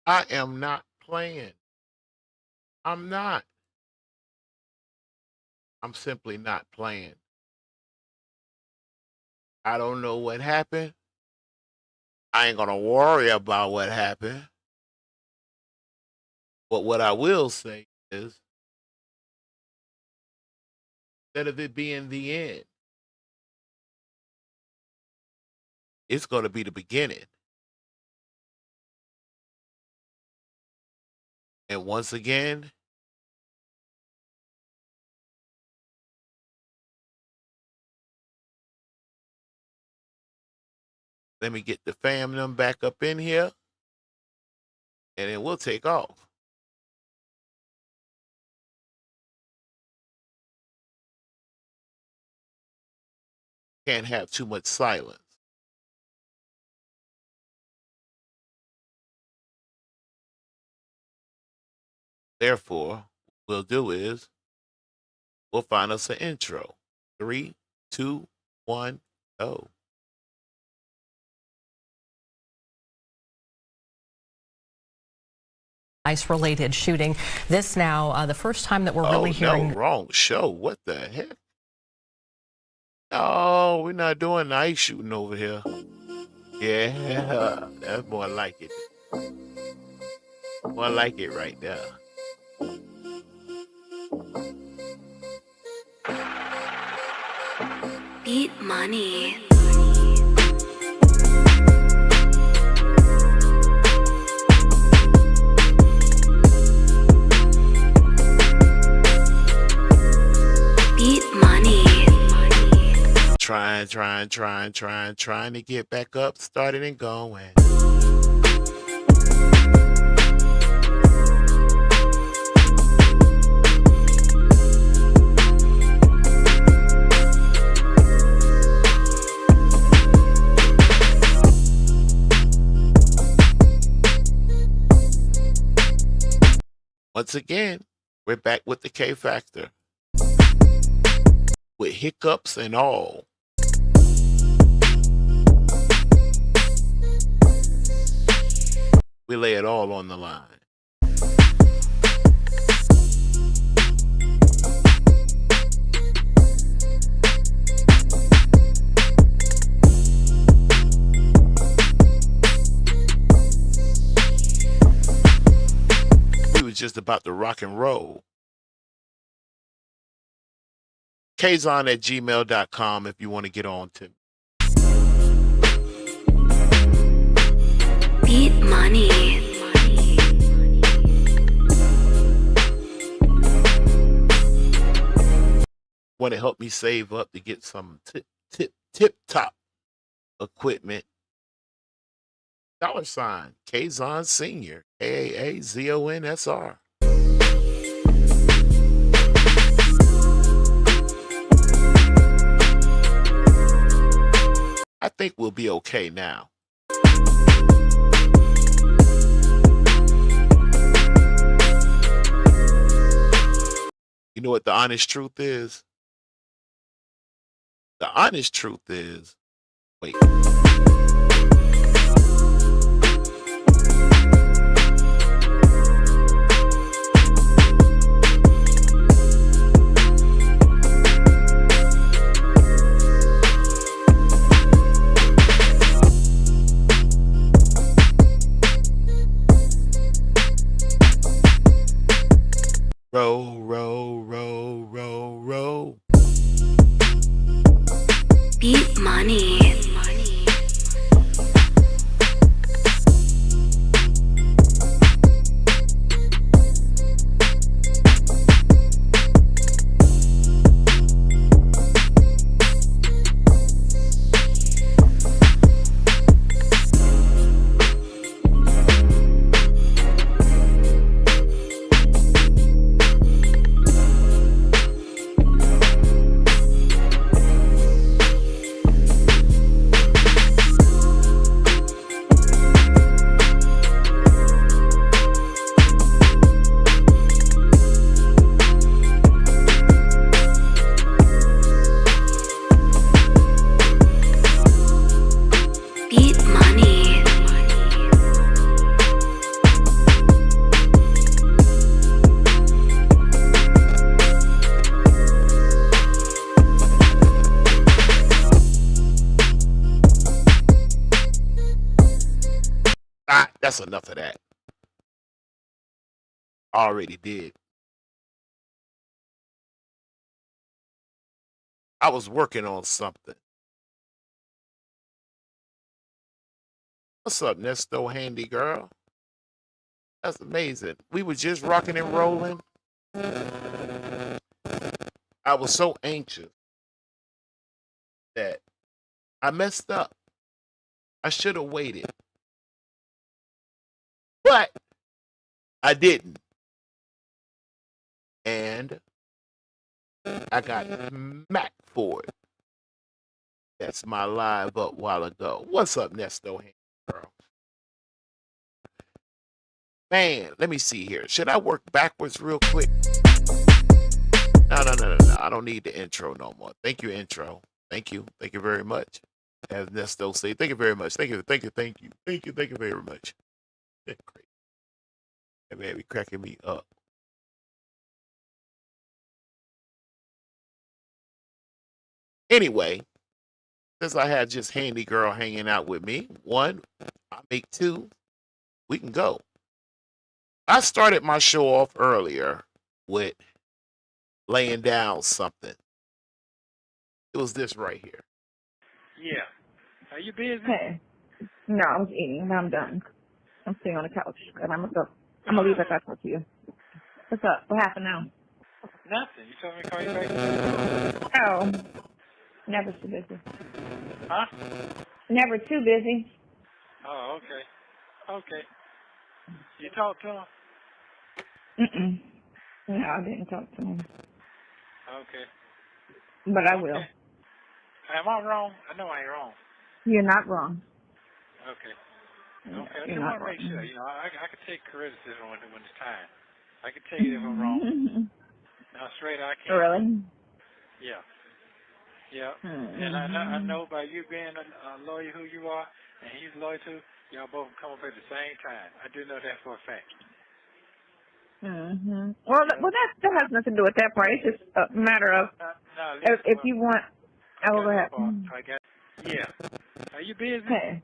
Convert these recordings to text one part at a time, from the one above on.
I am not playing. I'm not. I'm simply not playing. I don't know what happened. I ain't gonna worry about what happened. But what I will say is, instead of it being the end, it's gonna be the beginning. And once again, let me get the fam them back up in here, and then we'll take off. Can't have too much silence. Therefore, what we'll do is we'll find us an intro. 3, 2, 1, go. ICE-related shooting. This now the first time that we're really hearing. No, wrong show. What the heck? No, we're not doing the ICE shooting over here. Yeah, that's more like it. More like it right there. Beat money. Beat money. Trying to get back up, started and going. Once again, we're back with the K Factor. With hiccups and all. We lay it all on the line. We was just about to rock and roll. kzon@gmail.com if you want to get on to me. Beat money. Want to help me save up to get some tip top equipment? $ Kzon Senior, KAAZONSR. I think we'll be okay now. You know what the honest truth is? The honest truth is, wait. Row, row, row, row, row. Beat money. That's enough of that. Already did. I was working on something. What's up, Nesto handy girl? That's amazing. We were just rocking and rolling. I was so anxious that I messed up. I should have waited. But I didn't. And I got smacked for it. That's my live up while ago. What's up, Nesto handy girl? Man, let me see here. Should I work backwards real quick? No. I don't need the intro no more. Thank you, intro. Thank you. Thank you very much. As Nesto say, thank you very much. Thank you very much. Great. That man be cracking me up. Anyway, since I had just handy girl hanging out with me, one, I make two, we can go. I started my show off earlier with laying down something. It was this right here. Yeah. Are you busy? Hey. No, I was eating and I'm done. I'm sitting on the couch and I'm gonna leave it back with you. What's up? What happened now? Nothing. You told me to call you back. Oh. Never too busy. Huh? Never too busy. Oh, okay. Okay. You talked to him? Mm-mm. No, I didn't talk to him. Okay. But I will. Am I wrong? I know I ain't wrong. You're not wrong. Okay. No, Okay. I you're just not want to make wrong. sure. You know, I can take criticism when it's time. I can tell you if I'm wrong. Now, straight, I can't. Really? Yeah. Yeah. Mm-hmm. And I know by you being a lawyer who you are, and he's a lawyer too, y'all both come up at the same time. I do know that for a fact. Mm-hmm. Well, that has nothing to do with that part. It's just a matter of if you want. I will go ahead. Yeah. Are you busy? Hey.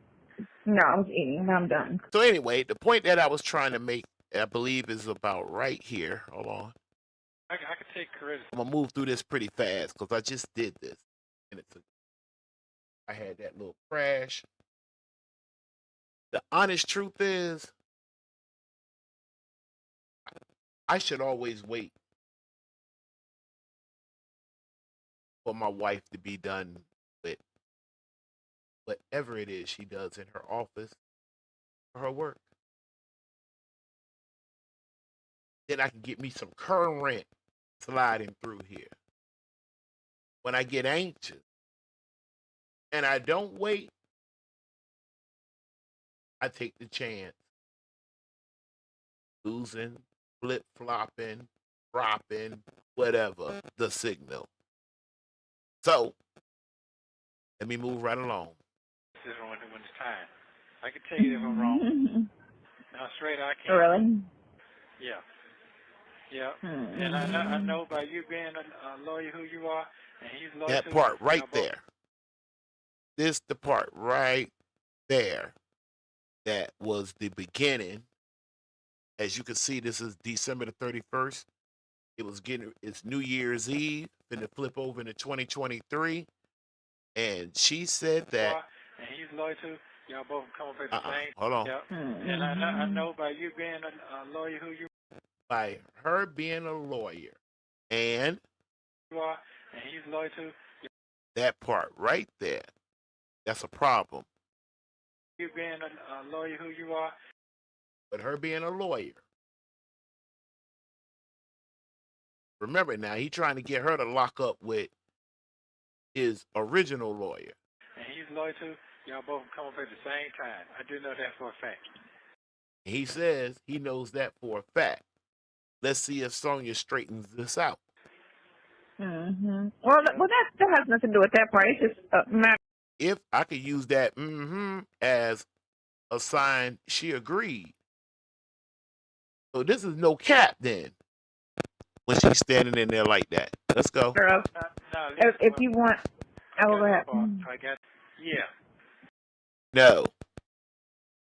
No, I was eating and I'm done. So anyway, the point that I was trying to make, I believe, is about right here. Hold on. I can take criticism. I'm gonna move through this pretty fast because I just did this. And I had that little crash. The honest truth is, I should always wait for my wife to be done with whatever it is she does in her office or her work. Then I can get me some current sliding through here. When I get anxious and I don't wait, I take the chance. Losing, flip-flopping, dropping, whatever, the signal. So, let me move right along. This is when it's time. I can tell you if I'm wrong. Now, straight, I can't. Really? Yeah. Yeah. And I know by you being a lawyer who you are, and he's a lawyer That too, part right there. This the part right there. That was the beginning. As you can see, this is December the 31st. It's New Year's Eve, finna flip over into 2023. And she said that. And he's a lawyer too. Y'all both come up at the same. Hold on. Yep. And I know by you being a lawyer who you by her being a lawyer and you are, and he's a lawyer too. That part right there. That's a problem. You being a lawyer who you are. But her being a lawyer. Remember now, he trying to get her to lock up with his original lawyer. And he's a lawyer too. Y'all both come up at the same time. I do know that for a fact. He says he knows that for a fact. Let's see if Sonya straightens this out. Mm-hmm. Well, that has nothing to do with that part. It's just a matter. If I could use that as a sign she agreed. So this is no cap then. When she's standing in there like that. Let's go. If you want, I will go ahead. Yeah. No.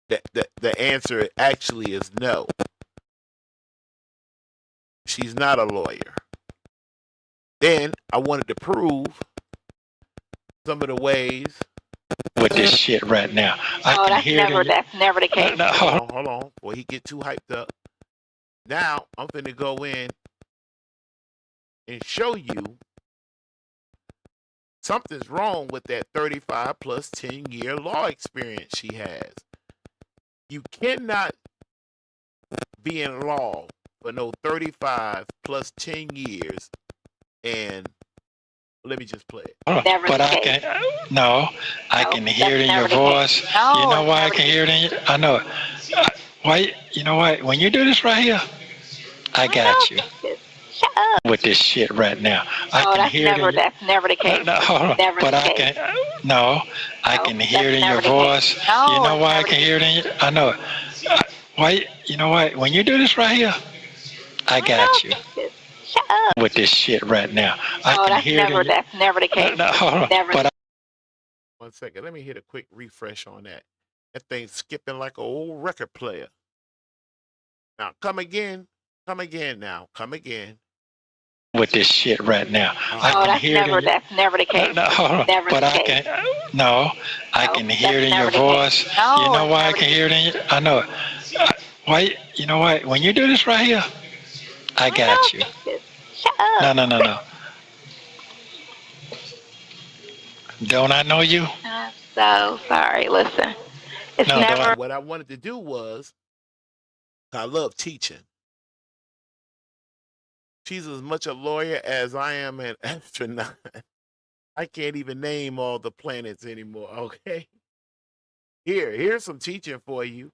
The answer actually is no. She's not a lawyer. Then I wanted to prove some of the ways with this shit right now. That's never the case. Hold on. Before he get too hyped up. Now I'm finna go in and show you something's wrong with that 35 plus 10-year law experience she has. You cannot be in law for no 35 plus 10 years and let me just play it. But I can, no, I can hear it in your voice. You know why I can hear it in you? I know it. Why, you know what? When you do this right here, I got you. Shut up. With this shit right now. I can hear it in That's never the case. But I can, no, I can hear it in your voice. You know why I can hear it in you? I know it. Why, you know what? When you do this right here, I got you. Shut up. With this shit right now. I can hear it in you. That's never the case. But 1 second. Let me hit a quick refresh on that. That thing's skipping like an old record player. Now, come again. Come again now. Come again. With this shit right now. I can hear it in That's never the case. But I can, no, I can hear it in your voice. You know why I can hear it in you? I know it. Why, you know what? When you do this right here, I got you. Shut up. No. Don't I know you? I'm so sorry. Listen, it's never. What I wanted to do was, I love teaching. She's as much a lawyer as I am an astronaut. I can't even name all the planets anymore, okay? Here's some teaching for you.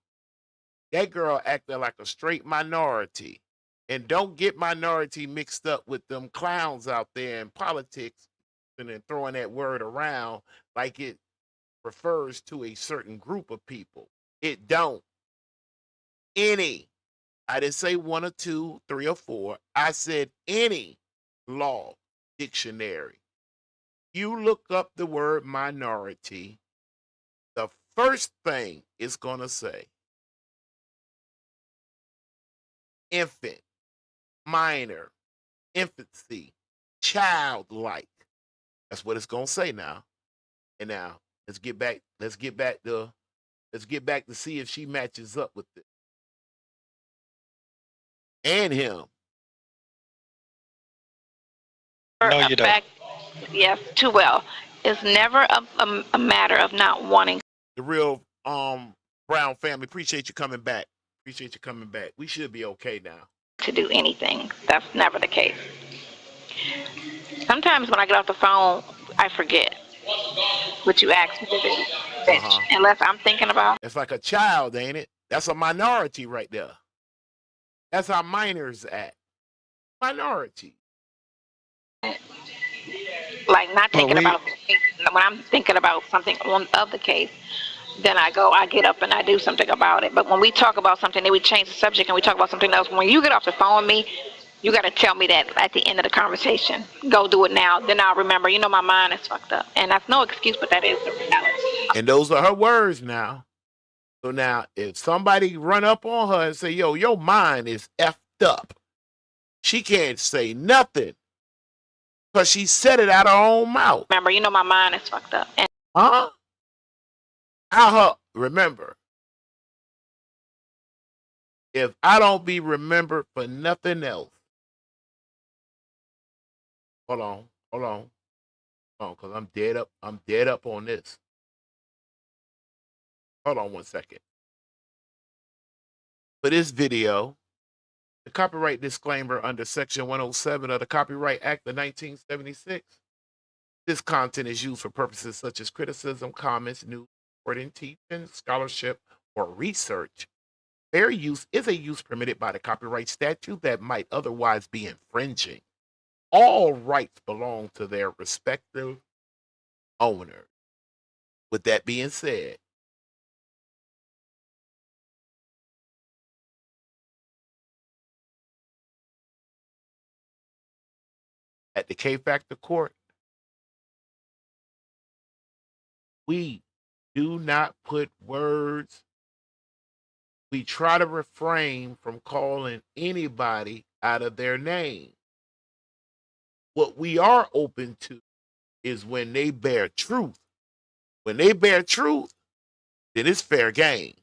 That girl acted like a straight minority. And don't get minority mixed up with them clowns out there in politics and then throwing that word around like it refers to a certain group of people. It don't. Any. I didn't say 1 or 2, 3 or 4. I said any law dictionary. You look up the word minority, the first thing it's going to say infant, minor, infancy, childlike. That's what it's going to say now. And now let's get back to see if she matches up with this. And him. No, you don't. Yes, too well. It's never a matter of not wanting. The real Brown family, appreciate you coming back. We should be okay now. To do anything. That's never the case. Sometimes when I get off the phone, I forget what you asked me to do. Unless I'm thinking about. It's like a child, ain't it? That's a minority right there. That's how minors act. Minority. Like not thinking about when I'm thinking about something of the case, then I get up and I do something about it. But when we talk about something, then we change the subject and we talk about something else. When you get off the phone with me, you got to tell me that at the end of the conversation. Go do it now. Then I'll remember. You know, my mind is fucked up. And that's no excuse, but that is the reality. And those are her words now. So now, if somebody run up on her and say, yo, your mind is effed up, she can't say nothing because she said it out of her own mouth. Remember, you know my mind is fucked up. And remember, if I don't be remembered for nothing else, hold on, because I'm dead up on this. Hold on 1 second. For this video, the copyright disclaimer under Section 107 of the Copyright Act of 1976. This content is used for purposes such as criticism, comments, news, reporting, teaching, scholarship, or research. Fair use is a use permitted by the copyright statute that might otherwise be infringing. All rights belong to their respective owners. With that being said, at the K Factor Court, we do not put words we try to refrain from calling anybody out of their name. What we are open to is when they bear truth. When they bear truth, then it's fair game.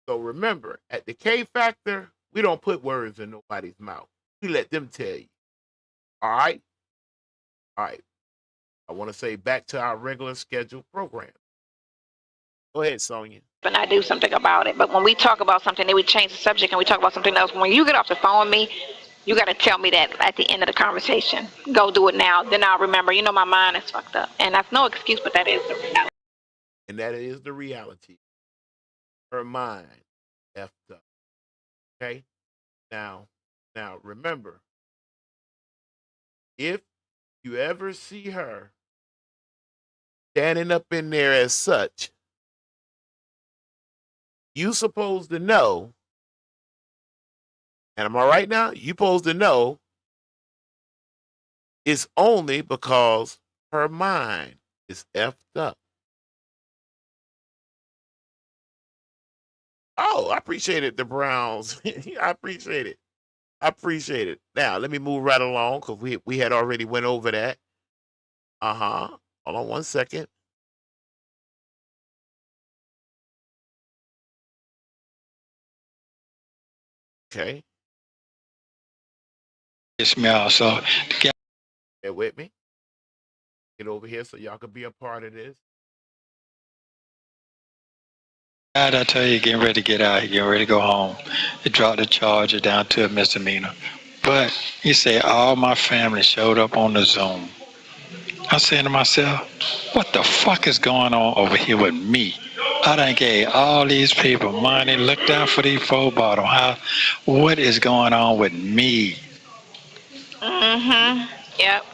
So remember, at the K Factor, we don't put words in nobody's mouth. We let them tell you. All right? All right. I want to say back to our regular scheduled program. Go ahead, Sonya. And I do something about it. But when we talk about something, then we change the subject and we talk about something else. When you get off the phone with me, you got to tell me that at the end of the conversation. Go do it now. Then I'll remember. You know, my mind is fucked up. And that's no excuse, but that is the reality. And that is the reality. Her mind effed up. Okay? Now remember, if you ever see her standing up in there as such, you supposed to know, and am I right now? You supposed to know it's only because her mind is effed up. Oh, I appreciate it, the Browns. I appreciate it. I appreciate it. Now, let me move right along because we had already went over that. Hold on one second. Okay. Smell. So Bear with me. Get over here so y'all can be a part of this. I tell you, getting ready to get out, getting ready to go home. They dropped the charger down to a misdemeanor. But you say all my family showed up on the Zoom. I'm saying to myself, what the fuck is going on over here with me? I done gave all these people money, looked out for these folk, bought them house. What is going on with me? Yep.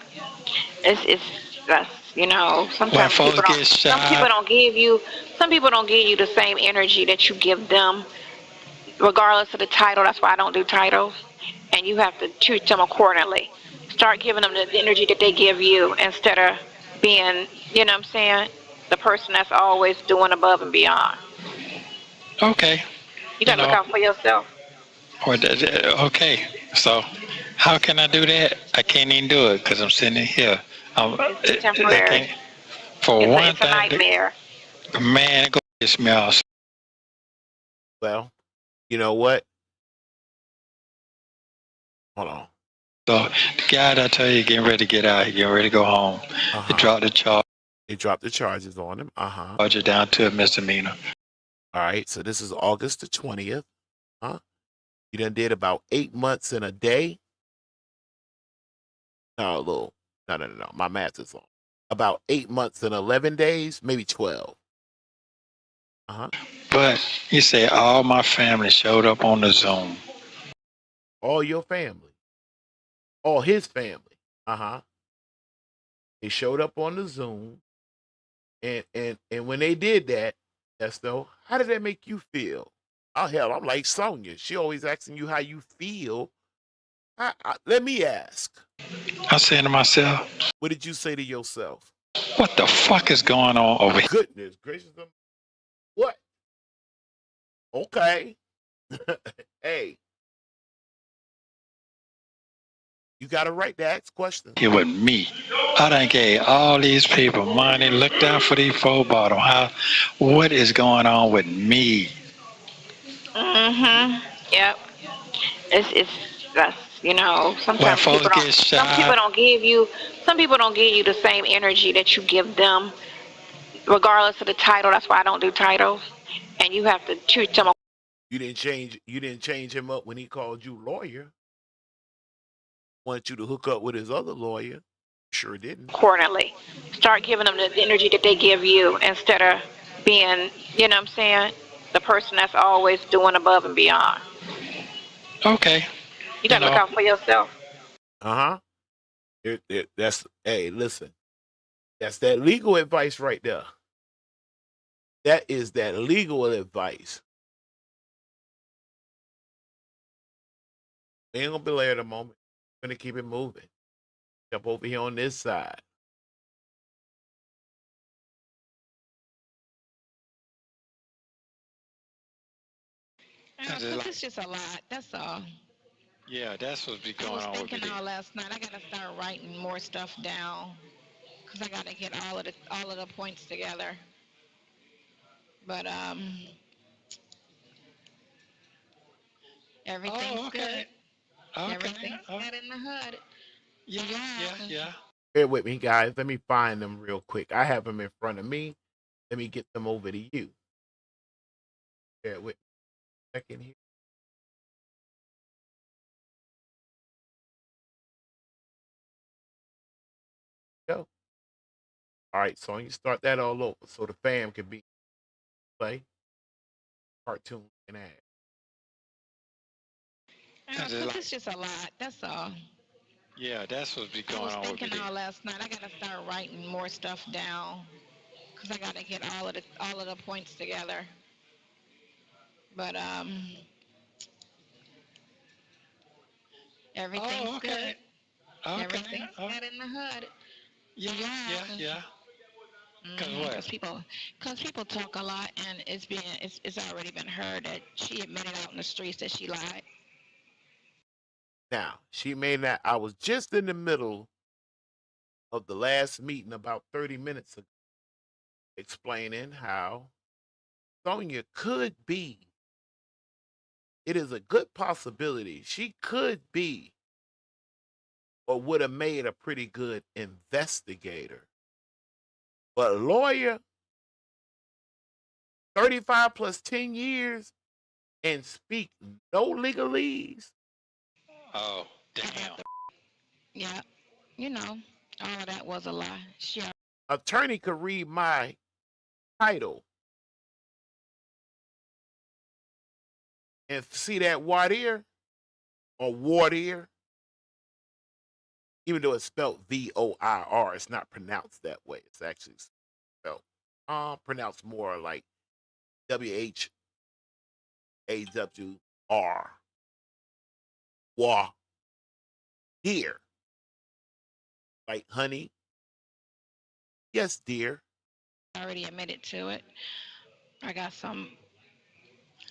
It's that's, you know, When sometimes folks people don't. get Some people shot, don't give you. Some people don't give you the same energy that you give them, regardless of the title. That's why I don't do titles, and you have to treat them accordingly. Start giving them the energy that they give you instead of being, you know what I'm saying, the person that's always doing above and beyond. okay, You you got to look know, out for yourself. okay. So how can I do that? I can't even do it because I'm sitting here. It's I temporary. can't. For It's one a thing, nightmare. man, go get me out. Well, you know what? Hold on. So the guy that I tell you, getting ready to get out, getting ready to go home. They dropped the They dropped the charges on him. charger down to a misdemeanor. All right. So this is August the 20th. You done did about 8 months and a day. No. My math is wrong. About 8 months and 11 days, maybe 12. But you say all my family showed up on the Zoom. All your family. All his family. They showed up on the Zoom. And when they did that, Nesto, how did that make you feel? Oh hell, I'm like Sonya. She always asking you how you feel. Let me ask. I'm saying to myself, What did you say to yourself? what the fuck is going on over here? Goodness gracious. What? Okay. Hey. You got a right to ask questions. Here with me. I done gave all these people money, looked out for these folk, bought them house. What is going on with me? Yep. It's that's, you know, When sometimes folks people don't. get Some people shot, don't give you. Some people don't give you the same energy that you give them, regardless of the title. That's why I don't do titles, and you have to treat them You didn't change him up when he called you lawyer. Wanted you to hook up with his other lawyer. Sure didn't. accordingly. Start giving them the energy that they give you instead of being, you know what I'm saying, the person that's always doing above and beyond. okay. You got to look out for yourself. That's hey, listen. That's that legal advice right there. That is that legal advice. We ain't gonna belay at the moment. We're gonna keep it moving. Jump over here on this side. Because it's just a lot. That's all. Yeah, that's what's be I going was on with thinking me. all last night. I gotta start writing more stuff down because I gotta get all of the points together. But everything's Oh, good. okay. Okay. Everything's Oh, good in the hood. yeah, yeah, yeah. Bear with me, guys. Let me find them real quick. I have them in front of me. Let me get them over to you. Bear with me a second here. Go. All right, so you start that all over so the fam can be play cartoon and ad. Because it's just a lot. That's all. Yeah, that's what's be I going was on with thinking me. all last night. I gotta start writing more stuff down because I gotta get all of the points together. But everything's Oh, good. okay. Okay. Everything's Oh, good in the hood. yeah, yeah, yeah. Cause Because what? people talk a lot, and it's already been heard that she admitted out in the streets that she lied. Now, she may not, I was just in the middle of the last meeting about 30 minutes ago explaining how Sonya could be, it is a good possibility, she could be or would have made a pretty good investigator. But a lawyer, 35 plus 10 years, and speak no legalese. Oh, damn. Yeah, you know, all of that was a lie. She Attorney could read my title and see that Voir Dire or Voir Dire, even though it's spelled VOIR, it's not pronounced that way. It's actually spelled pronounced more like WHAWR. Voir Dire. Like honey. Yes, dear. already admitted to it. I got some.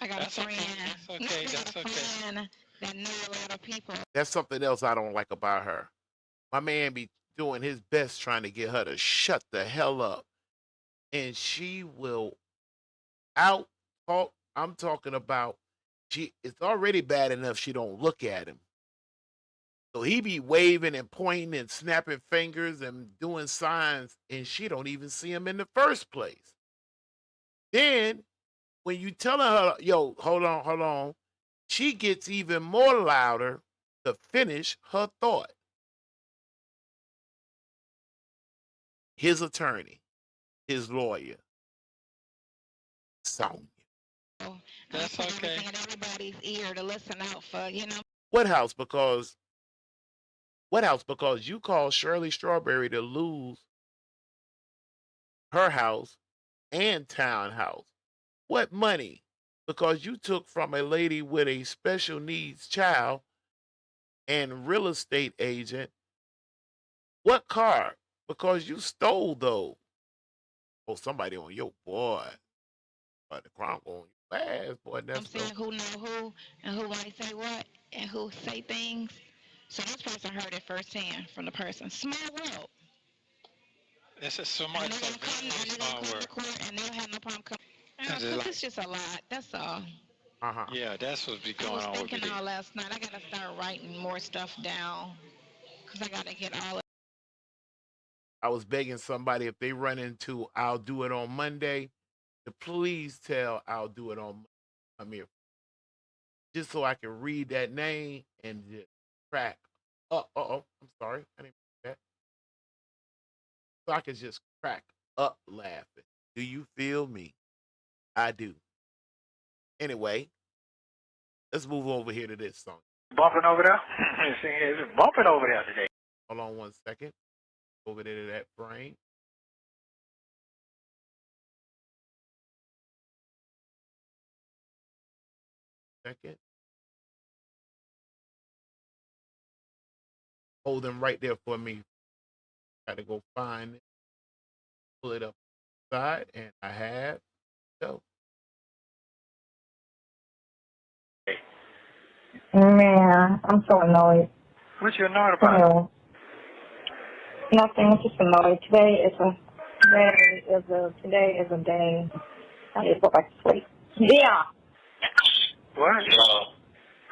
I got That's a okay. friend. That's okay. I got That's a okay. friend that knew a lot of people. That's something else I don't like about her. My man be doing his best trying to get her to shut the hell up. And she will out talk. I'm talking about she it's already bad enough she don't look at him. So he be waving and pointing and snapping fingers and doing signs and she don't even see him in the first place. Then when you telling her, yo, hold on, she gets even more louder to finish her thought. His attorney, his lawyer, Sonya. That's Put okay. everything in everybody's ear to listen out for, you know. What house? Because you called Shirley Strawberry to lose her house and townhouse. What money? Because you took from a lady with a special needs child and real estate agent. What car? Because you stole those. Oh, somebody on your boy. But the crime on your ass, boy. I'm That's saying who know who and who might say what and who say things. So this person heard it firsthand from the person. Small world. This is so And much they're so gonna come, very and they're gonna small come to work. court, and they'll have no problem coming. It's Because like, it's just a lot. That's all. uh-huh. yeah, that's what's be I going was on with thinking me. all last night. I gotta start writing more stuff down because I gotta get all of. I was begging somebody if they run into I'll do it on Monday to please tell I'll do it on Monday. Come here. Just so I can read that name and just crack. I'm sorry. I didn't do that. So I can just crack up laughing. Do you feel me? I do. Anyway, let's move over here to this song. Bumping over there? It's bumping over there today. Hold on one second. Over there to that frame. Second. Hold them right there for me. Got to go find it. Pull it up side, and I have. So Man, I'm so annoyed. What you annoyed about? Nothing. I'm just annoyed. Today is a day. I need to go back to sleep. Yeah. What?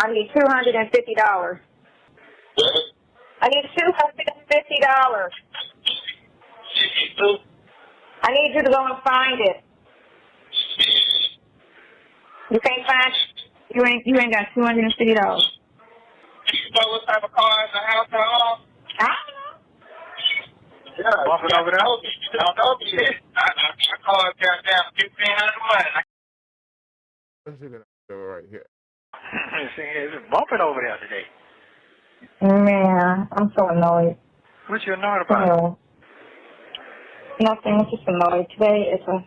I need $250. I need $250. I need you to go and find it. You can't find it? You ain't got $250. You know what type of car in the house at all? I Yeah, Bumping over there? You don't know shit. I called goddamn $1,500. Let's see that right here. See, it's bumping over there today. Man, I'm so annoyed. What you annoyed about? Nothing. I'm just annoyed. Today is a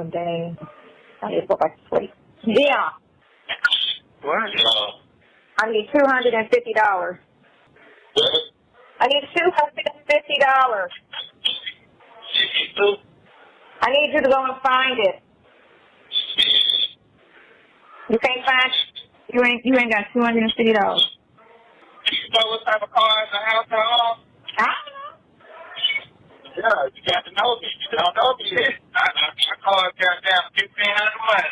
day. I need to go back to sleep. Yeah. What? I need $250. I need $250. I need you to go and find it. You can't find it? You ain't got $250. You know what type of car in the house at all? Yeah, you got to know me. You don't know shit. I called goddamn $1,500.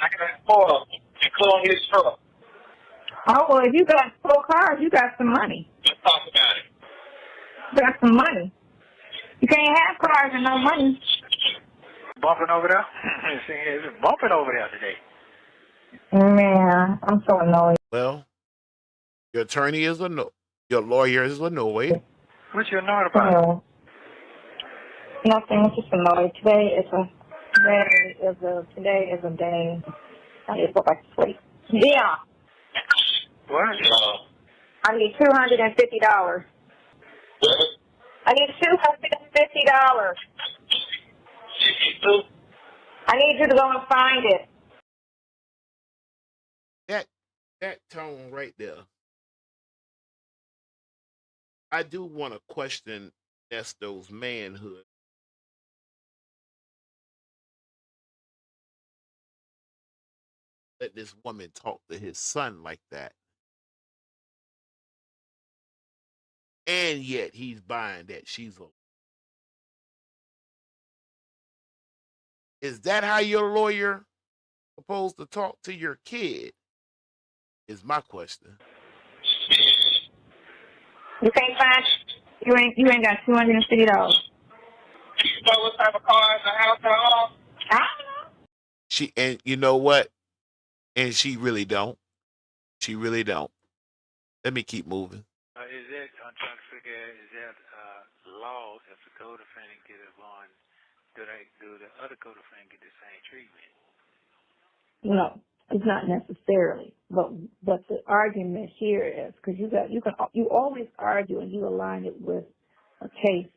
I can afford them, including his truck. Oh, well, if you got 4 cars, you got some money. Let's talk about it. You got some money. You can't have cars and no money. Bumping over there? See, it's bumping over there today. Man, I'm so annoyed. Well, your attorney is your lawyer is annoyed. What you annoyed about? Nothing. I'm just annoyed. Today is a day. I need to go back to sleep. Yeah. What? I need $250. I need $250. I need you to go and find it. That tone right there. I do want to question Nesto's manhood. Let this woman talk to his son like that. And yet he's buying that she's a. Is that how your lawyer supposed to talk to your kid? Is my question. You can't find it? You ain't got $250. You know what type of car in the house at all? She, and you know what? And she really don't. She really don't. Let me keep moving. Is that, I'm trying to figure out, is that law if the co-defendant get it on, do the other co-defendant get the same treatment? No, it's not necessarily. But the argument here is because you always argue and you align it with a case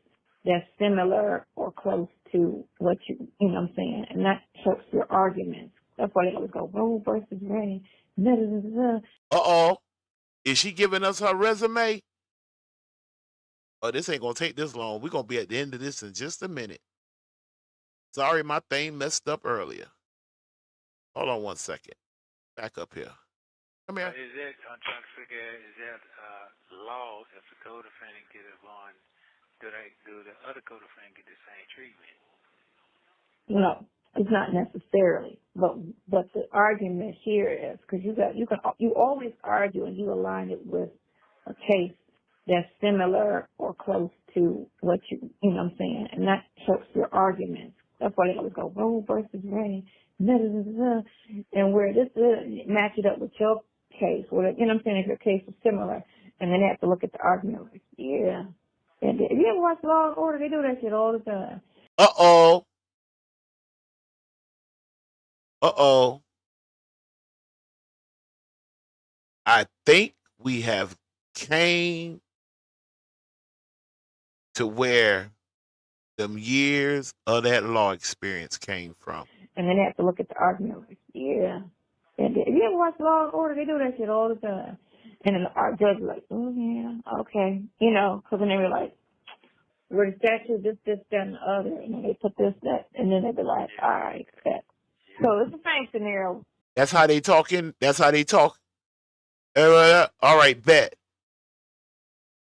that's similar or close to what you know what I'm saying, and that helps your arguments. That's why they always go Roe versus Ray. Is she giving us her resume? Oh, this ain't gonna take this long. We're gonna be at the end of this in just a minute. Sorry, my thing messed up earlier. Hold on one second. Back up here. Come here. Is that, I'm trying to figure out, is that law if the co-defendant get it on, do the other co-defendant get the same treatment? No, it's not necessarily. But the argument here is because you always argue and you align it with a case that's similar or close to what you know what I'm saying, and that helps your arguments. That's why they always go Roe versus Ray, and where this match it up with your case, where you know what I'm saying, if your case is similar, and then they have to look at the argument like, yeah. And if you ever watch Law and Order, they do that shit all the time. I think we have came to where them years of that law experience came from. And then they have to look at the argument like, yeah. And if you ever watch Law and Order, they do that shit all the time. And then the judge is like, oh, yeah, okay. You know, because then they were like, where the statute, this, that, and the other. And then they put this, that. And then they be like, all right, that. So it's the same scenario. That's how they talking. That's how they talk All right, bet.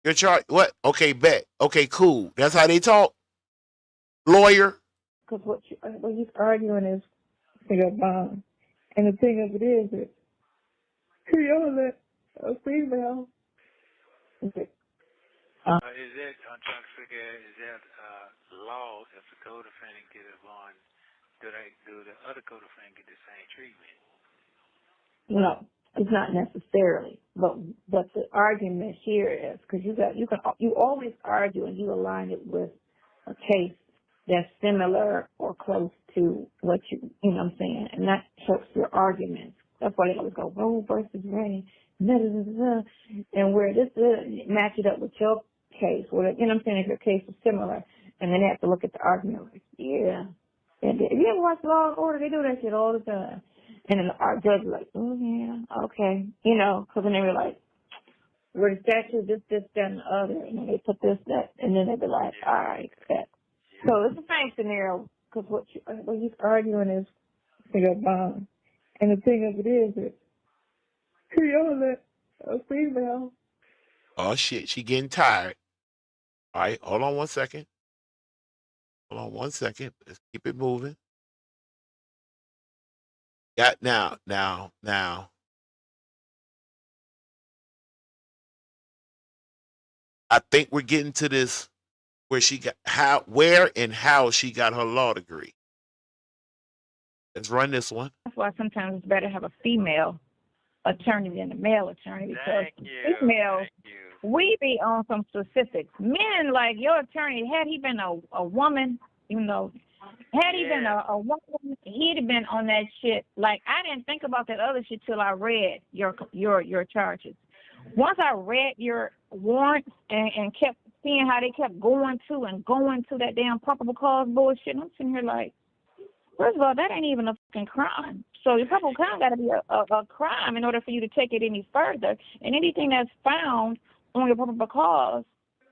Your charge. What? Okay, bet. Okay, cool. That's how they talk. Lawyer. Because what he's arguing is for your bond. And the thing of it is that you're let a female. Is that, I'm trying to figure out, is that law if the co-defendant get it on, do the other co-defendant get the same treatment? No, it's not necessarily. But the argument here is because you always argue and you align it with a case that's similar or close to what you know what I'm saying, and that helps your arguments. That's why they always go Roe versus Ray, and where this is, match it up with your case, where you know what I'm saying, if your case is similar, and then they have to look at the argument like, yeah. And if you ever watch Law and Order, they do that shit all the time. And then the judge is like, oh yeah, okay, you know, because then they were like, where the statute, this, that, and the other, and then they put this, that, and then they be like, all right, that. So it's the same scenario, because what he's arguing is for your bond. And the thing of it is that you're let a female. Oh shit, she getting tired. All right, hold on 1 second. Hold on 1 second. Let's keep it moving. Got now. I think we're getting to this where she got where and how she got her law degree. Let's run this one. That's why sometimes it's better to have a female attorney than a male attorney, because females, we be on some specifics. Men, like your attorney, had he been a woman, even though, had he been a woman, he'd have been on that shit. Like, I didn't think about that other shit till I read your charges. Once I read your warrants and kept seeing how they kept going to that damn probable cause bullshit, I'm sitting here like, first of all, that ain't even a fucking crime. So your probable cause got to be a crime in order for you to take it any further. And anything that's found on your probable cause,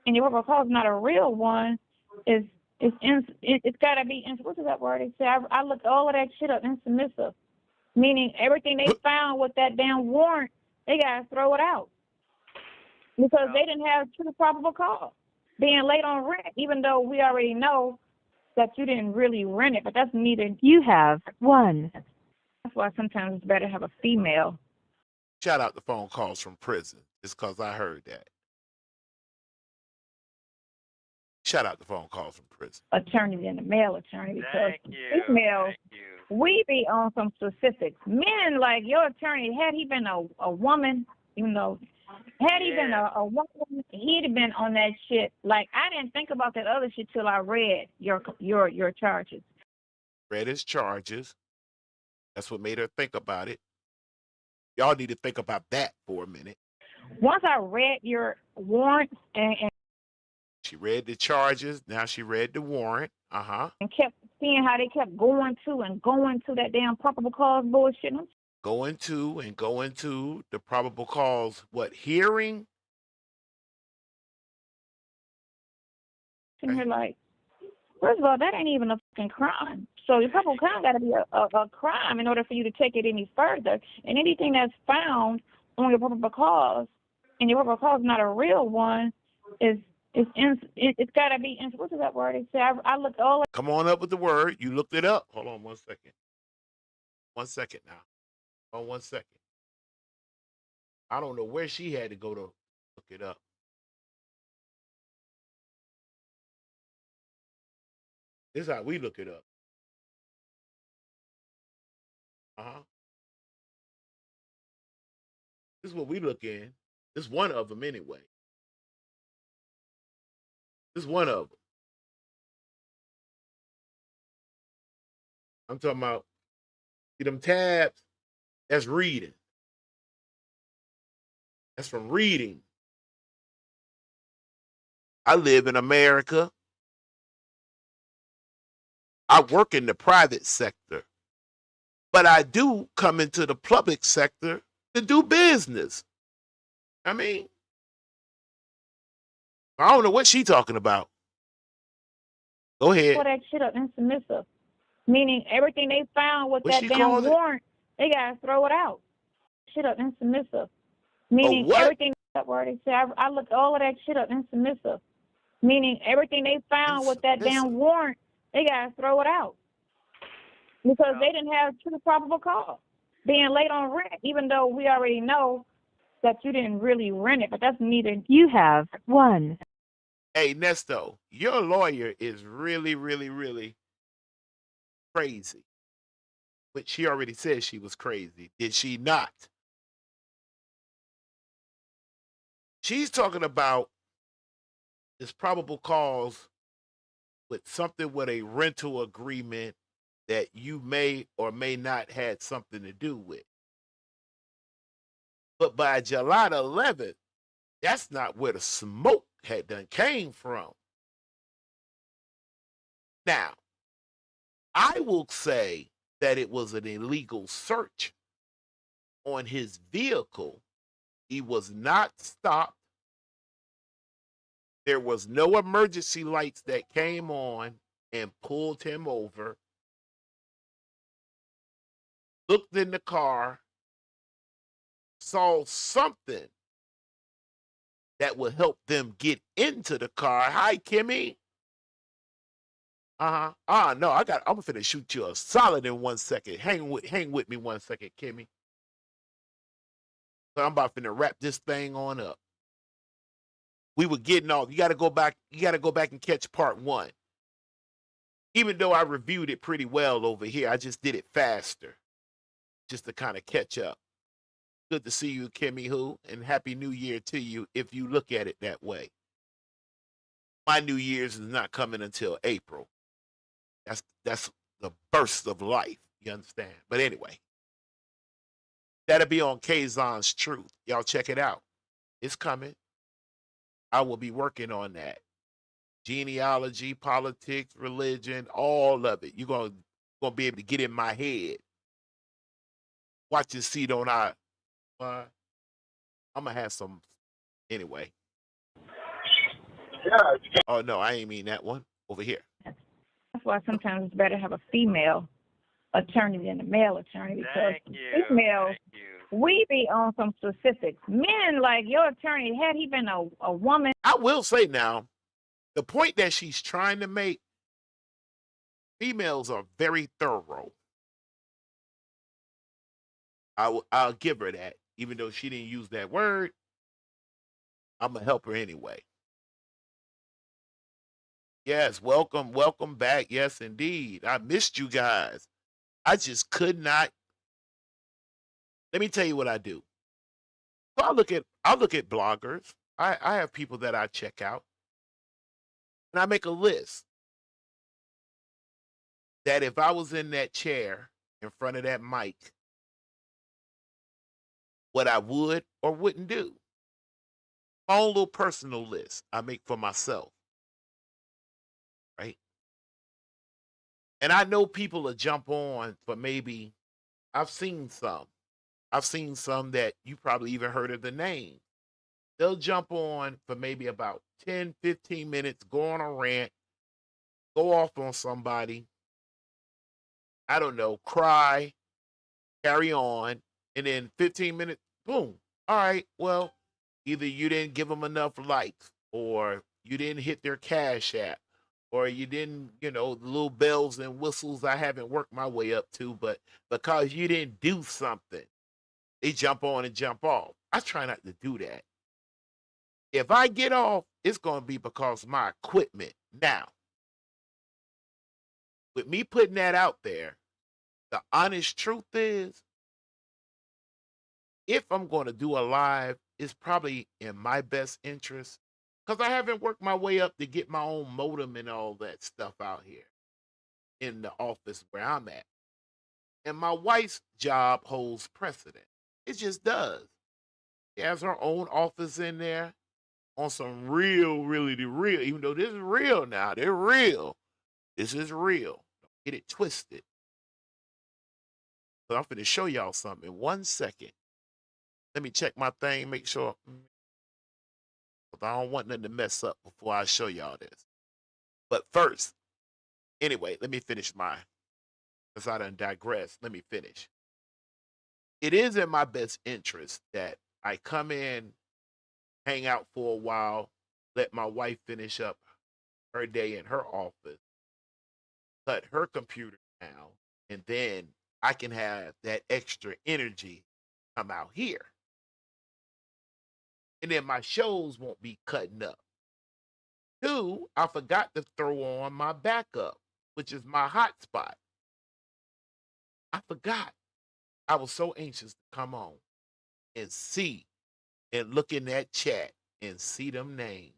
and your probable cause is not a real one, it's got to be, what is that word they say? I looked all of that shit up, insubmissive. Meaning everything they found with that damn warrant, they got to throw it out. Because they didn't have true probable cause. Being late on rent, even though we already know that you didn't really rent it, but that's neither. You have one. That's why sometimes it's better to have a female. Shout out the phone calls from prison. It's because I heard that. Shout out the phone calls from prison. Attorney than a male attorney, because females, we be on some specifics. Men, like your attorney, had he been a woman, even though, had he been a woman, he'd have been on that shit. Like, I didn't think about that other shit till I read your charges. Read his charges. That's what made her think about it. Y'all need to think about that for a minute. Once I read your warrants and she read the charges, now she read the warrant. And kept seeing how they kept going to that damn probable cause bullshit. Going to the probable cause, what, hearing? And you're like, first of all, that ain't even a fucking crime. So your probable cause got to be a crime in order for you to take it any further. And anything that's found on your probable cause, and your probable cause is not a real one, it's got to be, what is that word they say? I looked all. Come on up with the word. You looked it up. Hold on 1 second. 1 second now. Oh, 1 second. I don't know where she had to go to look it up. This is how we look it up. This is what we look in. This is one of them anyway. This is one of them. I'm talking about, see them tabs? That's reading. That's from reading. I live in America. I work in the private sector. But I do come into the public sector to do business. I mean, I don't know what she's talking about. Go ahead. Pull that shit up, insubmissive. Meaning everything they found with that damn warrant, they got to throw it out. Shit up, insubmissive. Meaning what? everything that word they say, I looked all of that shit up in submissive. Meaning everything they found with that damn warrant, they gotta throw it out. Because they didn't have true probable cause. Being late on rent, even though we already know that you didn't really rent it, but that's neither. You have one. Hey, Nesto, your lawyer is really, really, really crazy. But she already said she was crazy, did she not? She's talking about this probable cause with something with a rental agreement that you may or may not had something to do with. But by July the 11th, that's not where the smoke had done came from. Now, I will say that it was an illegal search on his vehicle. He was not stopped. There was no emergency lights that came on and pulled him over. Looked in the car, saw something that would help them get into the car. Hi, Kimmy. No, I'm finna shoot you a solid in 1 second. Hang with me 1 second, Kimmy. So I'm about finna wrap this thing on up. We were getting off. You gotta go back and catch part 1. Even though I reviewed it pretty well over here, I just did it faster. Just to kind of catch up. Good to see you, Kimmy Who, and Happy New Year to you if you look at it that way. My New Year's is not coming until April. That's the burst of life. You understand? But anyway, that'll be on Kazon's Truth. Y'all check it out. It's coming. I will be working on that. Genealogy, politics, religion, all of it. You're gonna be able to get in my head. Watch and see, don't I? I'm gonna have some anyway. Yeah. Oh no, I ain't mean that one. Over here. That's why sometimes it's better to have a female attorney than a male attorney, because females, we be on some specifics. Men, like your attorney, had he been a woman. I will say now, the point that she's trying to make, females are very thorough. I'll give her that. Even though she didn't use that word, I'm going to help her anyway. Yes, welcome back. Yes, indeed. I missed you guys. I just could not. Let me tell you what I do. So I'll look at bloggers. I have people that I check out. And I make a list that if I was in that chair in front of that mic, what I would or wouldn't do. My own little personal list I make for myself. Right? And I know people will jump on for maybe, I've seen some that you probably even heard of the name. They'll jump on for maybe about 10, 15 minutes, go on a rant, go off on somebody, I don't know, cry, carry on, and then 15 minutes, boom. All right, well, either you didn't give them enough likes, or you didn't hit their Cash App, or you didn't, the little bells and whistles I haven't worked my way up to, but because you didn't do something, they jump on and jump off. I try not to do that. If I get off, it's going to be because of my equipment. Now, with me putting that out there, the honest truth is, if I'm going to do a live, it's probably in my best interest, because I haven't worked my way up to get my own modem and all that stuff out here in the office where I'm at. And my wife's job holds precedent. It just does. She has her own office in there on some really real, even though this is real now. They're real. This is real. Don't get it twisted. But I'm going to show y'all something in 1 second. Let me check my thing, make sure. I don't want nothing to mess up before I show y'all this. But first, anyway, let me finish because I done digress. Let me finish. It is in my best interest that I come in, hang out for a while, let my wife finish up her day in her office, cut her computer down, and then I can have that extra energy come out here. And then my shows won't be cutting up. 2, I forgot to throw on my backup, which is my hotspot. I forgot. I was so anxious to come on and see and look in that chat and see them names.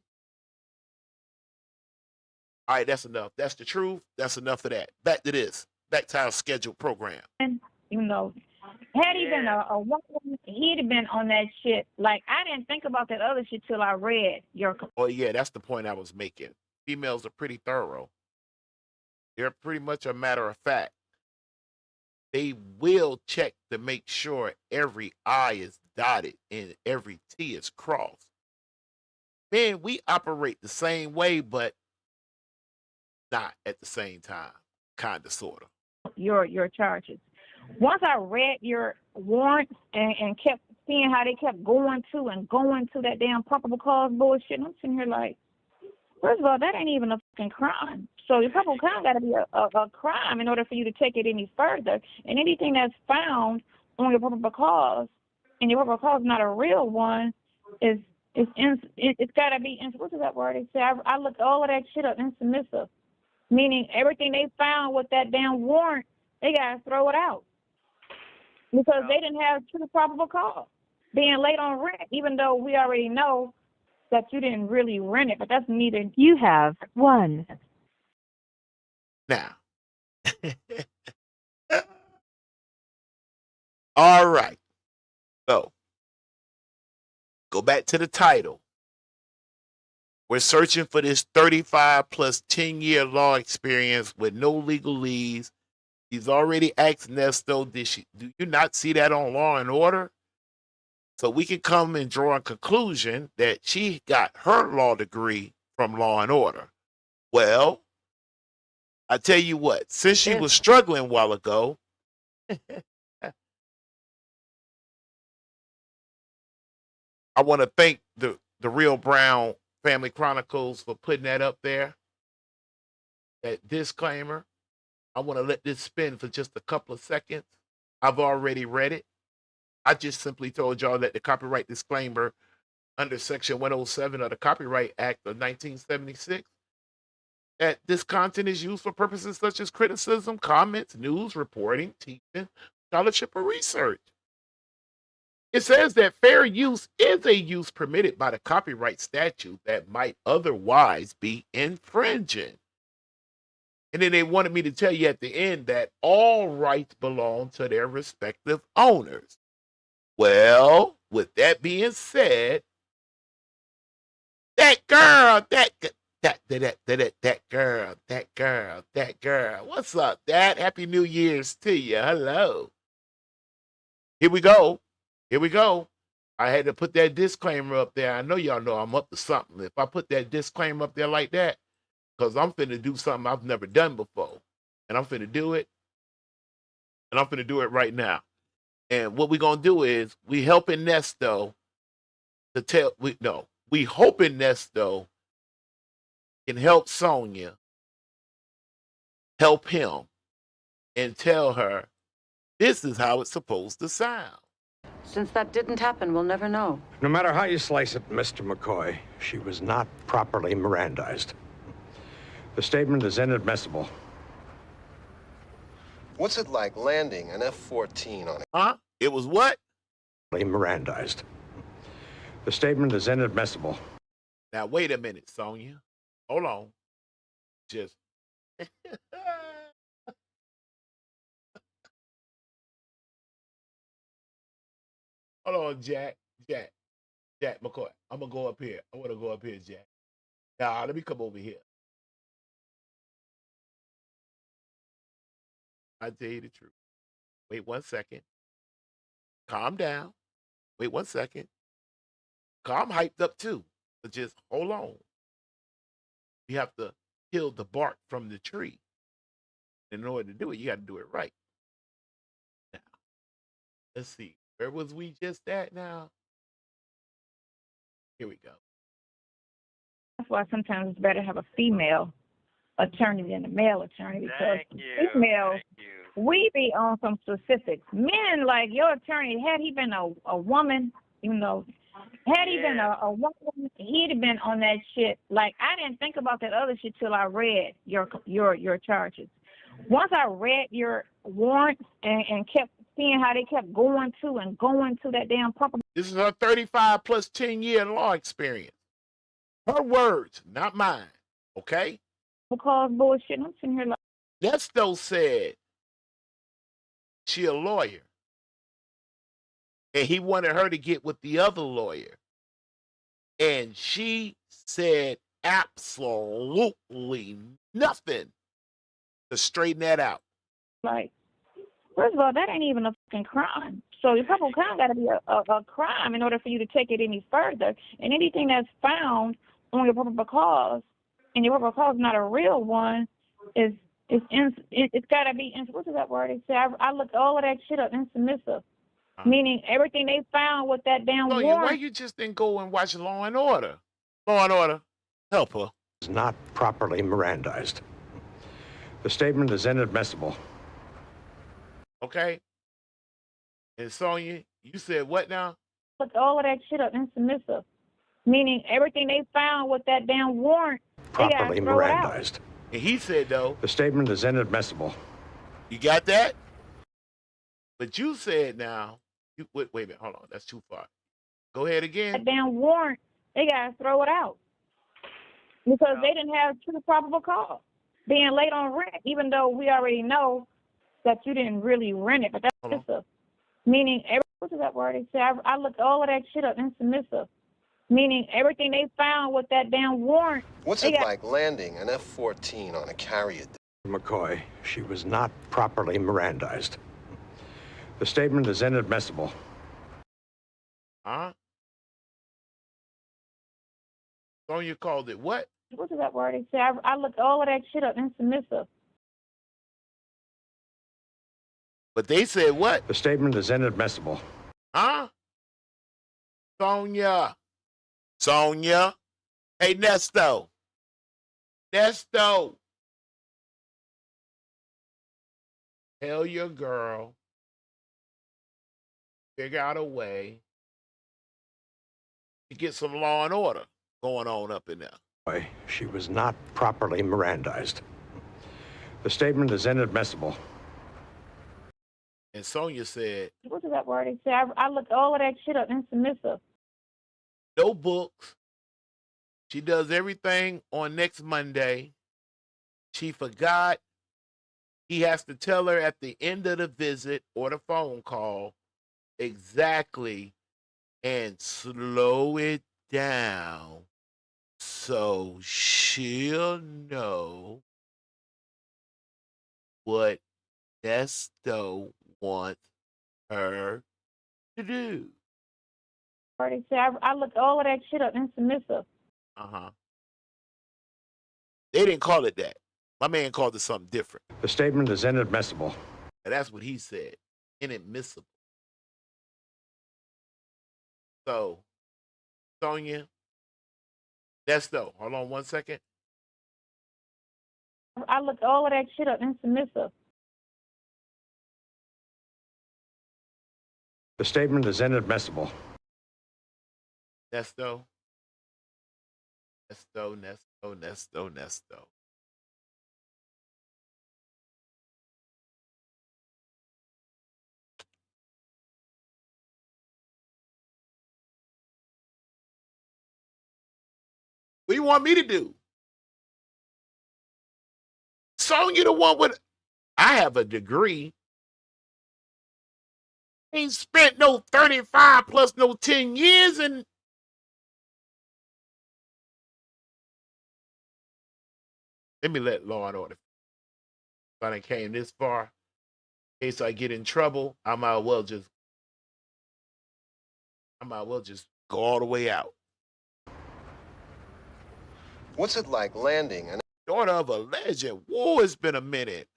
All right, that's enough. That's the truth. That's enough of that. Back to this. Back to our scheduled program. You know, had he been a woman, he'd have been on that shit. Like, I didn't think about that other shit till I read your. Oh, yeah, that's the point I was making. Females are pretty thorough. They're pretty much a matter of fact. They will check to make sure every I is dotted and every T is crossed. Man, we operate the same way, but not at the same time. Kind of, sort of. Your charges. Once I read your warrants and kept seeing how they kept going to that damn probable cause bullshit, I'm sitting here like, first of all, that ain't even a fucking crime. So your probable cause got to be a crime in order for you to take it any further. And anything that's found on your probable cause, and your probable cause is not a real one, it's got to be, what is that word they say? I looked all of that shit up, insubmissive. Meaning everything they found with that damn warrant, they got to throw it out. Because they didn't have true probable cause. Being late on rent, even though we already know that you didn't really rent it, but that's neither. You have one. Now. All right. So, go back to the title. We're searching for this 35 plus 10-year law experience with no legal leads. He's already asked Nesto, do you not see that on Law and Order? So we can come and draw a conclusion that she got her law degree from Law and Order. Well, I tell you what, since she was struggling a while ago, I want to thank the Real Brown Family Chronicles for putting that up there. That disclaimer. I want to let this spin for just a couple of seconds. I've already read it. I just simply told y'all that the copyright disclaimer under Section 107 of the Copyright Act of 1976, that this content is used for purposes such as criticism, comments, news, reporting, teaching, scholarship, or research. It says that fair use is a use permitted by the copyright statute that might otherwise be infringing. And then they wanted me to tell you at the end that all rights belong to their respective owners. Well, with that being said, that girl, what's up, Dad? Happy New Year's to you. Hello. Here we go. I had to put that disclaimer up there. I know y'all know I'm up to something. If I put that disclaimer up there like that, because I'm finna do something I've never done before. And I'm finna do it. And I'm finna do it right now. And what we're going to do is we helping Nesto to tell, we hoping Nesto can help Sonya, help him, and tell her this is how it's supposed to sound. Since that didn't happen, we'll never know. No matter how you slice it, Mr. McCoy, she was not properly Mirandized. The statement is inadmissible. What's it like landing an F-14 on it? Huh? It was what? Mirandized. The statement is inadmissible. Now, wait a minute, Sonya. Hold on. Just. Hold on, Jack McCoy. I'm going to go up here. I want to go up here, Jack. Now, let me come over here. I'll tell you the truth. Wait 1 second. Calm down. Wait 1 second. I'm hyped up too. But just hold on. You have to peel the bark from the tree. In order to do it, you got to do it right. Now, let's see. Where was we just at now? Here we go. That's why sometimes it's better to have a female attorney than a male attorney, because females, we be on some specifics. Men, like your attorney, had he been a woman, you know, had he been a woman, he'd have been on that shit. Like, I didn't think about that other shit till I read your charges. Once I read your warrants and kept seeing how they kept going to that damn proper. This is her 35 plus 10-year law experience. Her words, not mine. Okay? Because bullshit. I'm sitting here like. Nesto said she a lawyer. And he wanted her to get with the other lawyer. And she said absolutely nothing to straighten that out. Like, first of all, that ain't even a fucking crime. So your probable cause got to be a crime in order for you to take it any further. And anything that's found on your probable cause, and your probable cause is not a real one, it's got to be, what is that word they say? I looked all of that shit up, insubmissive. Meaning everything they found with that damn Sonya, warrant. why you just didn't go and watch Law and Order? Law and Order, help her. Is not properly Mirandized. The statement is inadmissible. Okay? And Sonya, you said what now? Look all of that shit up, insubmissive. Meaning everything they found with that damn warrant, Properly they gotta throw Mirandized. It out. And he said, though. The statement is inadmissible. You got that? But you said now, wait a minute, hold on, that's too far. Go ahead again. That damn warrant, they gotta throw it out. Because they didn't have true probable cause. Being late on rent, even though we already know that you didn't really rent it, but that's just a, meaning, what is that word they say? I looked all of that shit up, insubmissive. Meaning everything they found with that damn warrant. What's it like landing an F-14 on a carrier? McCoy, she was not properly Mirandized. The statement is inadmissible. Huh? Sonya called it what? What is that word they say? I looked all of that shit up, insubmissive. But they said what? The statement is inadmissible. Huh? Sonya. Sonya. Hey, Nesto. Nesto. Tell your girl. Figure out a way to get some law and order going on up in there. She was not properly Mirandized. The statement is inadmissible. And Sonya said, what is that word they say? I looked all of that shit up, insubmissive. No books. She does everything on next Monday. She forgot. He has to tell her at the end of the visit or the phone call exactly and slow it down so she'll know what Nesto wants her to do. They say I looked all of that shit up, insubmissive. They didn't call it that. My man called it something different. The statement is inadmissible. And that's what he said. Inadmissible. So, Sonya, Nesto, hold on 1 second. I looked all of that shit up, insubmissive. The statement is inadmissible. Nesto. Nesto. What do you want me to do? Sonya the one with, I have a degree. Ain't spent no 35 plus no 10 years and let me let Law and Order. If I done came this far, in case I get in trouble, I might as well just go all the way out. What's it like landing an Daughter of a legend. Whoa, it's been a minute.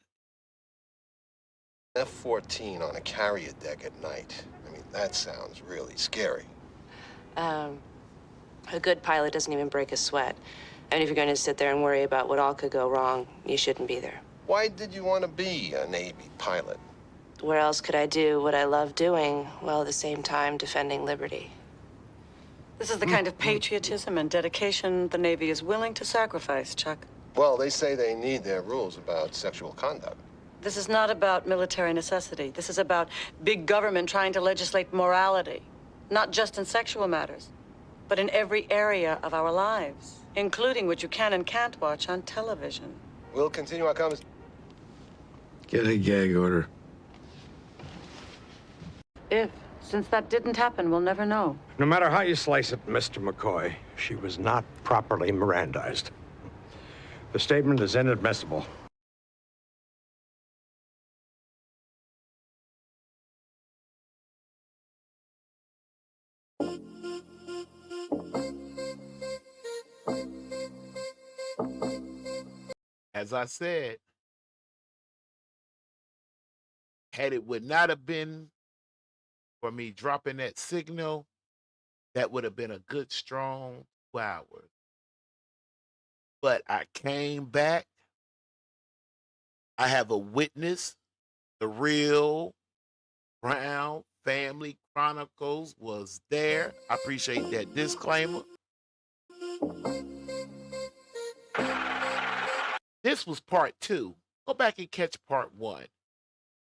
F-14 on a carrier deck at night? I mean, that sounds really scary. A good pilot doesn't even break a sweat. And if you're going to sit there and worry about what all could go wrong, you shouldn't be there. Why did you want to be a Navy pilot? Where else could I do what I love doing while at the same time defending liberty? This is the kind of patriotism and dedication the Navy is willing to sacrifice, Chuck. Well, they say they need their rules about sexual conduct. This is not about military necessity. This is about big government trying to legislate morality, not just in sexual matters, but in every area of our lives, including what you can and can't watch on television. We'll continue our conversation. Get a gag order. Since that didn't happen, we'll never know. No matter how you slice it, Mr. McCoy, she was not properly Mirandized. The statement is inadmissible. As I said, had it would not have been for me dropping that signal, that would have been a good, strong 2 hours. But I came back. I have a witness. The real Brown Family Chronicles was there. I appreciate that disclaimer. This was part 2. Go back and catch part 1.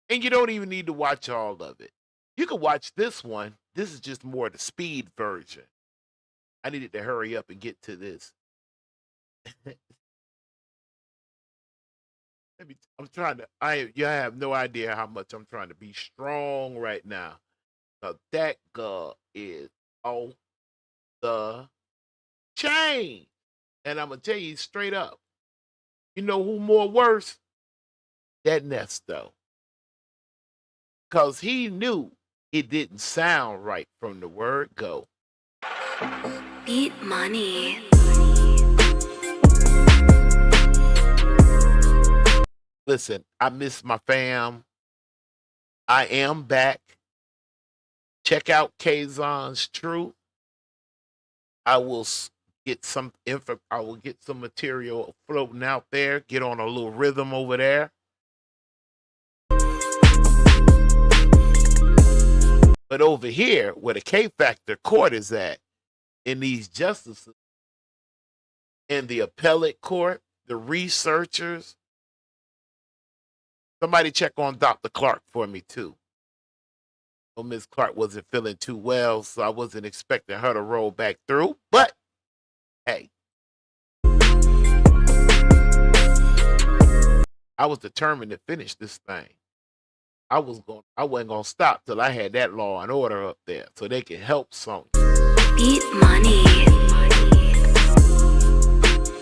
And you don't even need to watch all of it. You can watch this one. This is just more the speed version. I needed to hurry up and get to this. I'm trying to, you have no idea how much I'm trying to be strong right now. Now that girl is off the chain. And I'm going to tell you straight up. You know who more worse? That Nesto. Because he knew it didn't sound right from the word go. Beat money. Listen, I miss my fam. I am back. Check out Kazon's Truth. I will get some info. I will get some material floating out there. Get on a little rhythm over there. But over here, where the K Factor Court is at, in these justices, in the appellate court, the researchers, somebody check on Dr. Clark for me too. Well, Ms. Clark wasn't feeling too well, so I wasn't expecting her to roll back through. But hey, I was determined to finish this thing. I wasn't gonna stop till I had that law and order up there, so they can help Sonya. Beat money.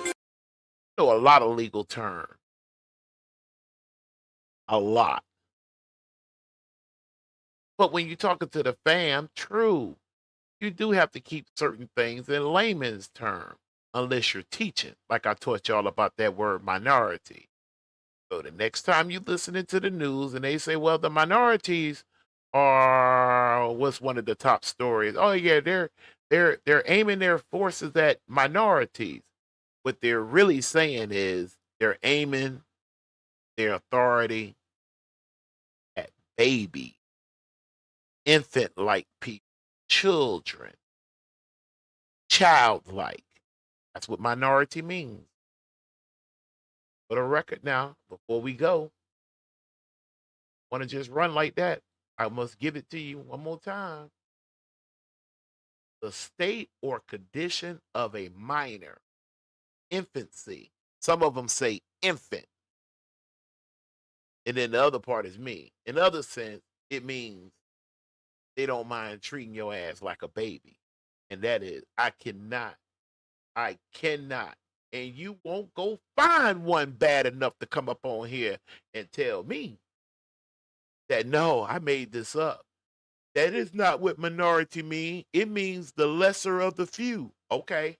You know, a lot of legal terms. A lot. But when you're talking to the fam, true, you do have to keep certain things in layman's terms, unless you're teaching, like I taught y'all about that word minority. So the next time you listening to the news and they say, well, the minorities are what's one of the top stories. Oh yeah, they're aiming their forces at minorities. What they're really saying is they're aiming their authority at baby, infant-like people, children, childlike. That's what minority means. For the record now, before we go, want to just run like that, I must give it to you one more time. The state or condition of a minor, infancy. Some of them say infant. And then the other part is me. In other sense, it means they don't mind treating your ass like a baby. And that is, I cannot, and you won't go find one bad enough to come up on here and tell me that, no, I made this up. That is not what minority means. It means the lesser of the few. Okay.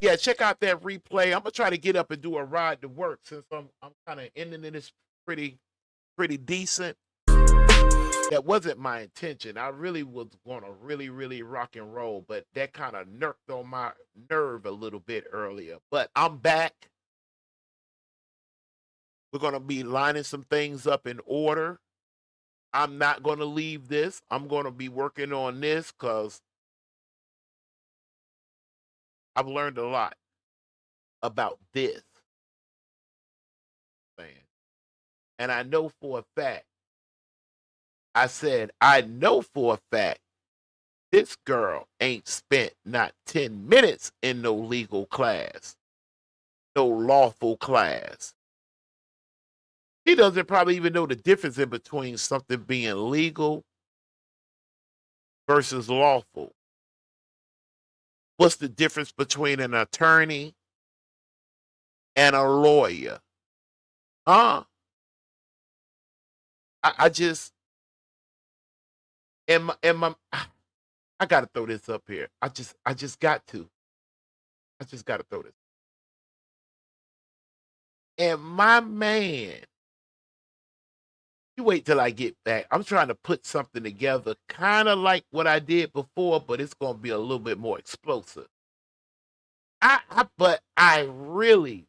Yeah, check out that replay. I'm gonna try to get up and do a ride to work since I'm kind of ending this pretty decent. That wasn't my intention. I really was going to really rock and roll, but that kind of nerfed on my nerve a little bit earlier. But I'm back. We're going to be lining some things up in order. I'm not going to leave this. I'm going to be working on this because I've learned a lot about this. Man. And I know for a fact, I know for a fact, this girl ain't spent not 10 minutes in no legal class, no lawful class. She doesn't probably even know the difference in between something being legal versus lawful. What's the difference between an attorney and a lawyer? Huh? I just I gotta throw this up here. I just got to. I just gotta throw this. And my man, you wait till I get back. I'm trying to put something together, kind of like what I did before, but it's gonna be a little bit more explosive. But I really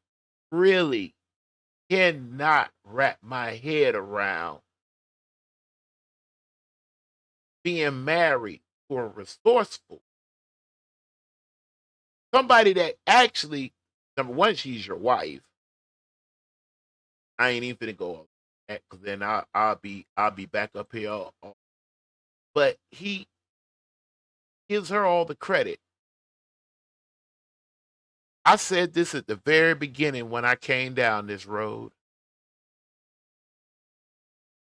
cannot wrap my head around being married to a resourceful somebody that actually, number one, she's your wife. I ain't even gonna go because then I'll be back up here. But he gives her all the credit. I said this at the very beginning when I came down this road.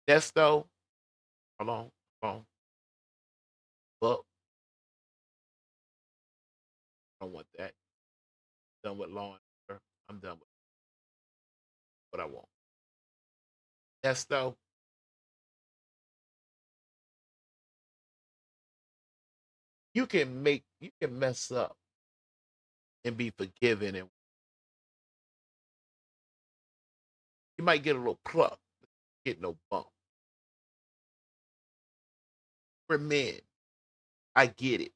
Nesto, hold on. Well, I don't want that. I'm done with law and order. I'm done with what I want. Nesto, you can mess up and be forgiven, and you might get a little pluck, get no bump. For men, I get it.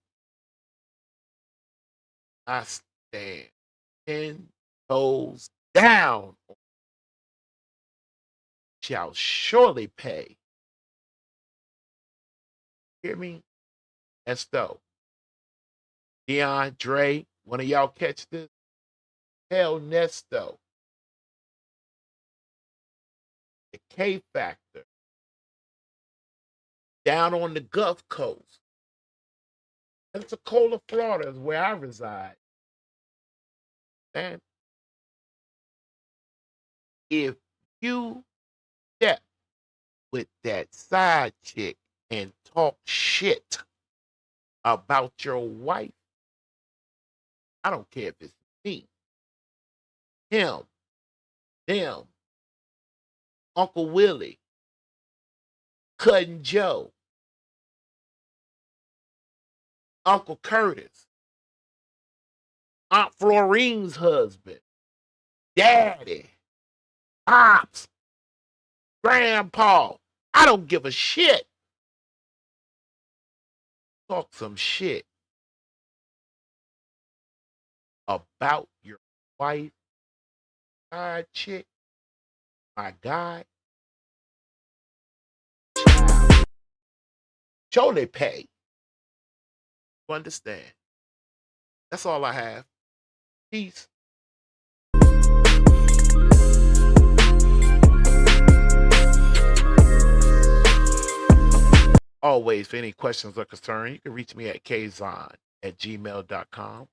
I stand 10 toes down. Shall surely pay. Hear me? Nesto, Dion, Dre, one of y'all catch this? Tell Nesto, the K Factor, down on the Gulf Coast. Pensacola, Florida is where I reside. And if you step with that side chick and talk shit about your wife, I don't care if it's me, him, them, Uncle Willie, Cousin Joe, Uncle Curtis, Aunt Florine's husband, Daddy, Pops, Grandpa. I don't give a shit. Talk some shit about your wife, side chick, my guy. Surely pay. You understand? That's all I have. Peace. Always, for any questions or concern, you can reach me at kzon@gmail.com.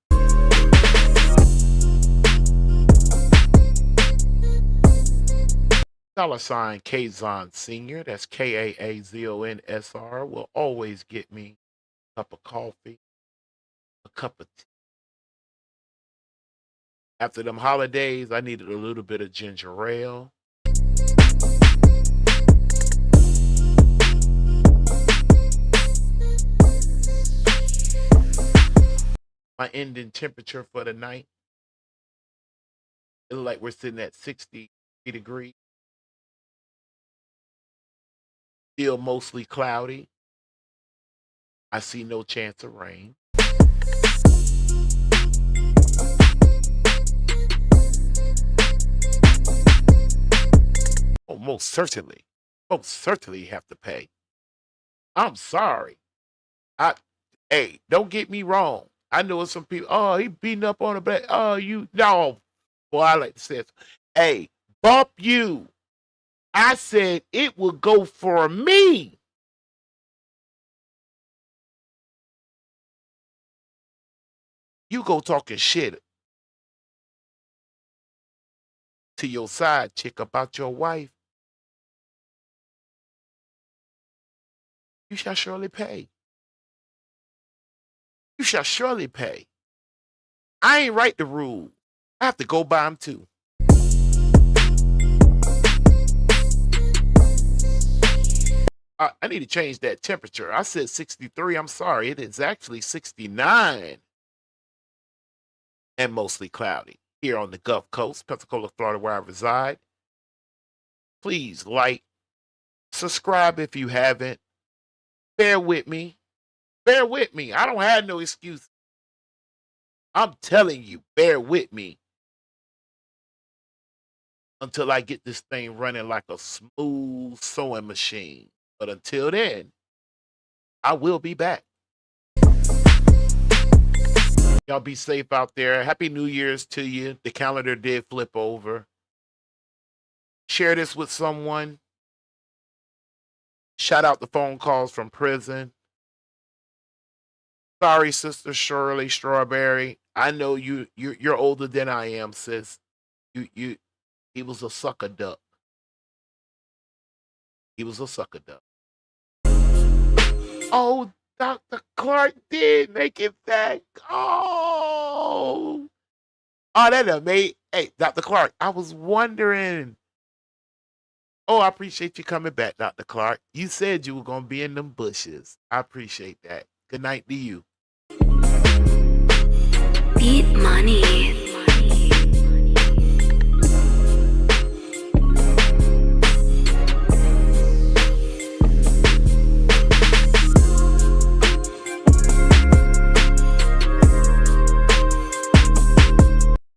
$ Kazon Senior, that's KAAZONSR, will always get me a cup of coffee, a cup of tea. After them holidays, I needed a little bit of ginger ale. My ending temperature for the night, it look like we're sitting at 60 degrees. Still mostly cloudy. I see no chance of rain. Oh, most certainly have to pay. I'm sorry. Hey, don't get me wrong. I know some people, oh, he beating up on the back. Oh, no. Well, I like to say it. Hey, bump you. I said it will go for me. You go talking shit to your side chick about your wife. You shall surely pay. You shall surely pay. I ain't write the rule. I have to go by them too. I need to change that temperature. I said 63. I'm sorry. It is actually 69 and mostly cloudy here on the Gulf Coast, Pensacola, Florida, where I reside. Please like, subscribe if you haven't. Bear with me. Bear with me. I don't have no excuse. I'm telling you, bear with me until I get this thing running like a smooth sewing machine. But until then, I will be back. Y'all be safe out there. Happy New Year's to you. The calendar did flip over. Share this with someone. Shout out the phone calls from prison. Sorry, Sister Shirley Strawberry. I know you're older than I am, sis. He was a sucker duck. He was a sucker duck. Oh, Dr. Clark did make it back. Oh, that amazing. Hey, Dr. Clark, I was wondering. Oh, I appreciate you coming back, Dr. Clark. You said you were going to be in them bushes. I appreciate that. Good night to you. Beat Money.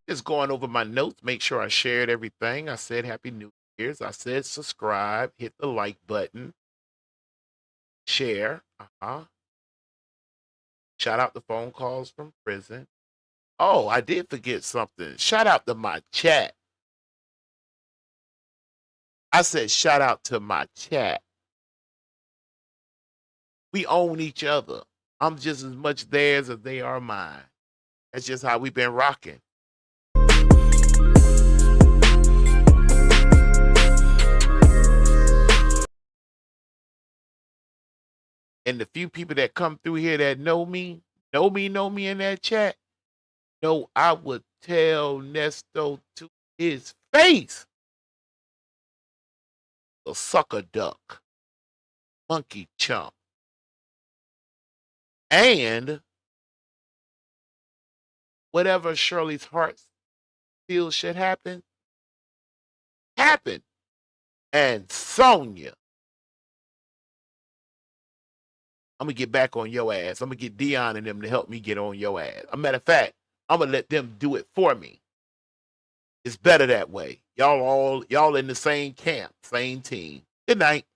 Just going over my notes, make sure I shared everything. I said Happy New Year's. I said subscribe, hit the like button, share. Shout out the phone calls from prison. Oh, I did forget something. Shout out to my chat. I said shout out to my chat. We own each other. I'm just as much theirs as they are mine. That's just how we've been rocking. And the few people that come through here that know me in that chat, know I would tell Nesto to his face. A sucker duck. Monkey chump. And whatever Shirley's heart feels should happen. And Sonya, I'm going to get back on your ass. I'm going to get Dion and them to help me get on your ass. As a matter of fact, I'm going to let them do it for me. It's better that way. Y'all in the same camp, same team. Good night.